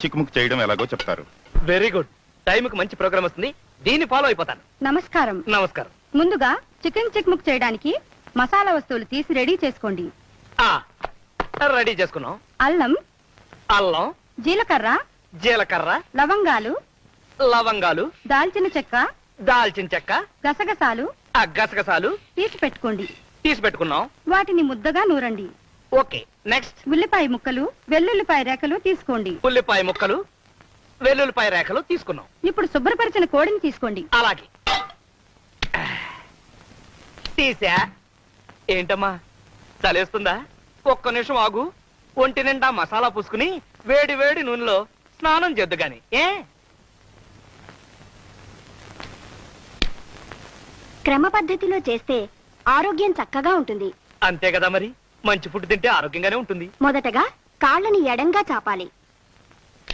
చిక్కుముక్కు చేయడం ఎలాగో చెప్తారు. Very good. టైంకి మంచి ప్రోగ్రామ్ వస్తుంది, దీన్ని ఫాలో అయిపోతాను. నమస్కారం. నమస్కారం. ముందుగా చికెన్ చిక్ముక్ చేయడానికి మసాలా వస్తువులు తీసి రెడీ చేసుకోండి. రెడీ చేసుకున్నాం. అల్లం, అల్లం, జీలకర్ర, జీలకర్ర, లవంగాలు, లవంగాలు, దాల్చిన చెక్క, దాల్చిన చెక్క, గసగసాలు, గసగసాలు తీసి పెట్టుకోండి. తీసి పెట్టుకున్నాం. వాటిని ముద్దగా నూరండి. Okay, next. ఉల్లిపాయ ముక్కలు, వెల్లుల్లిపాయ రేఖలు తీసుకోండి. ఉల్లిపాయ ముక్కలు, వెల్లుల్లిపాయ రేఖలు తీసుకున్నాం. ఇప్పుడు శుభ్రపరిచిన కోడిని తీసుకోండి. అలాగే తీసా. ఏంటమ్మా చలేస్తుందా? ఒక్క నిమిషం ఆగు. ఒంటి నిండా మసాలా పూసుకుని వేడి వేడి నూనెలో స్నానం చేద్దు గాని. క్రమ పద్ధతిలో చేస్తే ఆరోగ్యం చక్కగా ఉంటుంది. అంతే కదా మరి, మంచి ఫుడ్ తింటే ఆరోగ్యంగానే ఉంటుంది. మొదటగా కాళ్ళని ఎడంగా చాపాలి.